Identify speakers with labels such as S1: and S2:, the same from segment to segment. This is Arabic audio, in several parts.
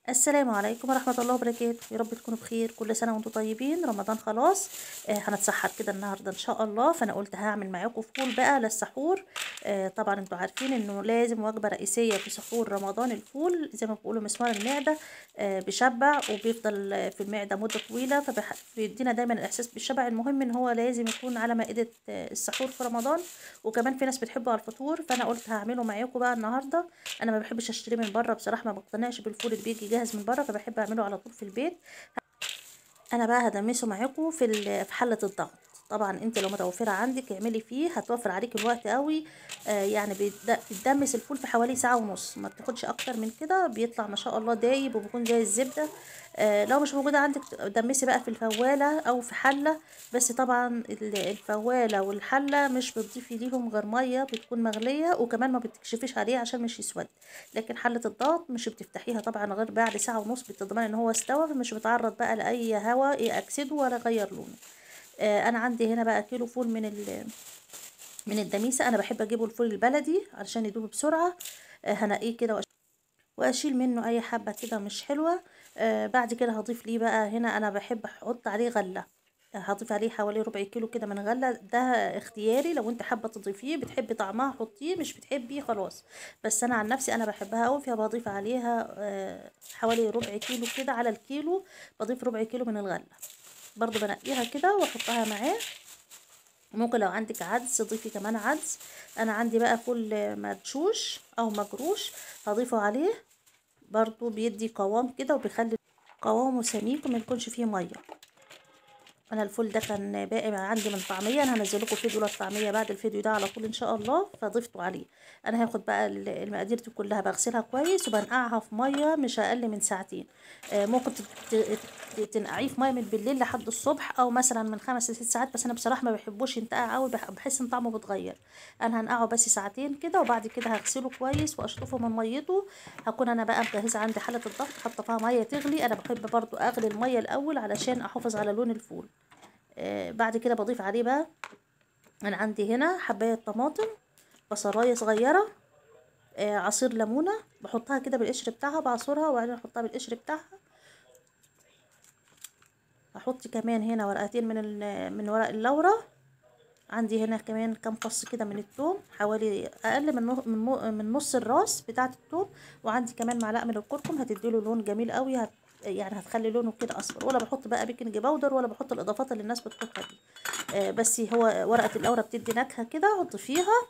S1: السلام عليكم ورحمة الله وبركاته، يا رب تكونوا بخير. كل سنة وانتم طيبين. رمضان خلاص. هنتسحر كده النهارده ان شاء الله، فانا قلت هعمل معاكم فول بقى للسحور. طبعا انتوا عارفين انه لازم وجبة رئيسية في سحور رمضان الفول، زي ما بيقولوا مسمار المعدة. بيشبع وبيفضل في المعدة مدة طويلة، فبيدينا دايما الاحساس بالشبع. المهم ان هو لازم يكون على مائدة السحور في رمضان، وكمان في ناس بتحبه على الفطور، فانا قلت هعمله معاكم بقى النهارده. انا ما بحبش اشتريه من بره بصراحه، ما بقتنعش بالفول اللي بيجي جاهز من بره، فبحب اعمله على طول في البيت. انا بقى هدمسه معاكم في حله الضغط. طبعا انت لو متوفره عندك اعملي فيه، هتوفر عليك الوقت قوي. يعني بتدمس الفول في حوالي ساعه ونص، ما بتاخدش اكتر من كده، بيطلع ما شاء الله دايب وبيكون زي الزبده. لو مش موجوده عندك دمسي بقى في الفواله او في حله. بس طبعا الفواله والحله مش بتضيفي ليهم غير ميه بتكون مغليه، وكمان ما بتكشفيش عليه عشان مش يسود. لكن حله الضغط مش بتفتحيها طبعا غير بعد ساعه ونص، بتضمن ان هو استوى، فمش بتعرض بقى لاي هواء يأكسده ولا يغير لونه. انا عندي هنا بقى كيلو فول من الدميسه. انا بحب اجيبه الفول البلدي علشان يدوب بسرعه. هنقيه كده واشيل منه اي حبه كده مش حلوه. بعد كده هضيف ليه بقى. هنا انا بحب احط عليه غله. هضيف عليه حوالي ربع كيلو كده من غله. ده اختياري، لو انت حابه تضيفيه بتحبي طعمها حطيه، مش بتحبيه خلاص. بس انا عن نفسي انا بحبها قوي، فبضيف عليها حوالي ربع كيلو كده على الكيلو. بضيف ربع كيلو من الغله. برضو بنقيها كده واحطها معاه. ممكن لو عندك عدس ضيفي كمان عدس. انا عندي بقى فول مدشوش او مجروش، هضيفه عليه. برضو بيدي قوام كده وبيخلي قوامه سميك وما يكونش فيه ميه. انا الفول ده كان باقي عندي من طعميه، انا هنزل لكم فيديو للطعميه بعد الفيديو ده على طول ان شاء الله، فضفته عليه. انا هاخد بقى المقادير دي كلها، بغسلها كويس وبنقعها في ميه مش اقل من ساعتين. ممكن تنقعيه في ميه من بالليل لحد الصبح، او مثلا من 5 ل6 ساعات، بس انا بصراحه ما بحبوش ينتقع قوي، بحس ان طعمه بيتغير. انا هنقعه بس ساعتين كده، وبعد كده هغسله كويس واشطفه من ميته. هكون انا بقى مجهزه عندي حله الضغط، حاطه فيها ميه تغلي. انا بحب برضو اغلي الميه الاول علشان احافظ على لون الفول. بعد كده بضيف عليه بقى. انا عندي هنا حبايه طماطم، بصلايه صغيره، عصير ليمونه، بحطها كده بالقشر بتاعها، بعصرها وبعدين احطها بالقشر بتاعها. هحط كمان هنا ورقتين من ورق اللورا. عندي هنا كمان كام فص كده من الثوم، حوالي اقل من نص الراس بتاعه الثوم. وعندي كمان معلقه من الكركم، هتديله لون جميل قوي. يعني هتخلي لونه كده اصفر. ولا بحط بقى بيكنج باودر، ولا بحط الاضافات اللي الناس بتحطها دي. بس هو ورقه اللورا بتدي نكهه كده، حط فيها.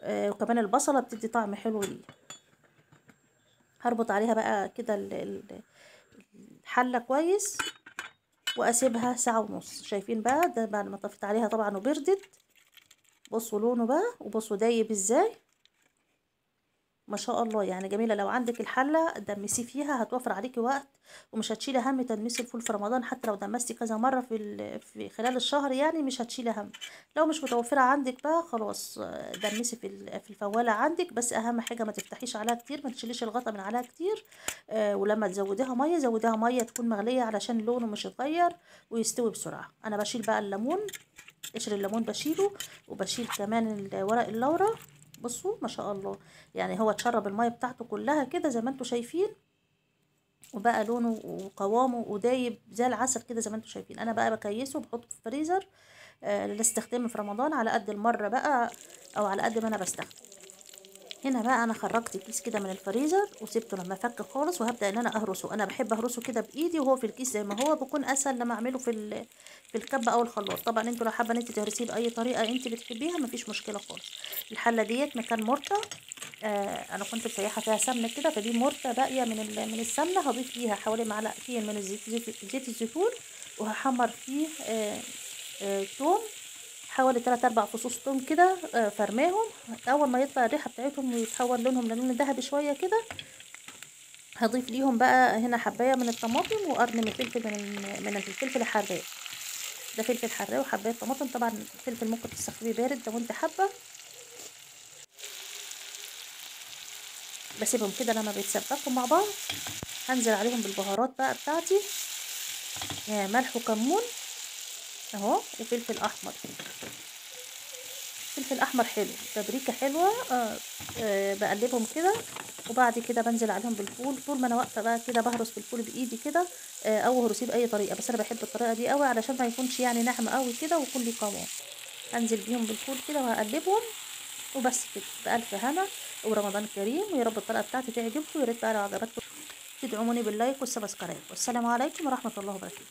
S1: وكمان البصله بتدي طعم حلو ليه. هربط عليها بقى كده الحله كويس، واسيبها ساعه ونص. شايفين بقى ده بعد ما طفيت عليها طبعا وبردت. بصوا لونه بقى، وبصوا دايب ازاي. ما شاء الله يعني جميله. لو عندك الحله دمسي فيها هتوفر عليكي وقت، ومش هتشيلي هم تدمسي الفول في رمضان. حتى لو دمستي كذا مره في خلال الشهر يعني مش هتشيلي هم. لو مش متوفره عندك بقى خلاص، دمسي في الفواله عندك. بس اهم حاجه ما تفتحيش عليها كتير، ما تشيليش الغطا من عليها كتير. ولما تزوديها ميه زوديها ميه تكون مغليه علشان لونه مش يتغير ويستوي بسرعه. انا بشيل بقى الليمون، قشر الليمون بشيله، وبشيل كمان ورق اللورا. بصوا ما شاء الله، يعني هو اتشرب المية بتاعته كلها كده زي ما انتوا شايفين، وبقى لونه وقوامه ودايب زي العسل كده زي ما انتوا شايفين. انا بقى بكيسه وبحطه في الفريزر للاستخدام في رمضان على قد المرة بقى، او على قد ما انا بستخدم. هنا بقى انا خرجت الكيس كده من الفريزر وسبته لما فك خالص، وهبدا ان انا اهرسه. انا بحب اهرسه كده بايدي وهو في الكيس زي ما هو، بيكون اسهل لما اعمله في الكبه او الخلاط. طبعا انتوا لو حابه ان انت تهرسيه باي طريقه انت بتحبيها مفيش مشكله خالص. الحله ديت مكان مرته. انا كنت مسيحه فيها سمنه كده، فدي مرته باقيه من السمنه. هضيف فيها حوالي معلقتين من زيت الزيتون، وهحمر فيه توم. حوالي 3 4 فصوص توم كده، فرماهم. اول ما يطلع الريحه بتاعتهم ويتحول لونهم للون ذهبي شويه كده، هضيف ليهم بقى هنا حبايه من الطماطم وقرن من الفلفل من الفلفل الحراق. ده فلفل حراق وحبايه طماطم. طبعا الفلفل ممكن تستخدميه بارد لو انت حابه. بسيبهم كده لما بيتسبكوا مع بعض. هنزل عليهم بالبهارات بقى بتاعتي، ملح وكمون اهو، وفلفل احمر. فلفل احمر حلو، بابريكا حلوه. بقلبهم كده، وبعد كده بنزل عليهم بالفول. طول ما انا واقفه بقى كده بهرس في الفول بايدي كده، او هرسيه باي طريقه، بس انا بحب الطريقه دي قوي علشان ما يكونش يعني ناعم قوي كده ويكون ليه قوام. انزل بيهم بالفول كده وهقلبهم وبس كده. بألف هنا ورمضان كريم، ويا رب الطريقه بتاعتي تعجبكم. يا ريت بقى لو عجبتكم تدعموني باللايك والسبسكرايب. والسلام عليكم ورحمه الله وبركاته.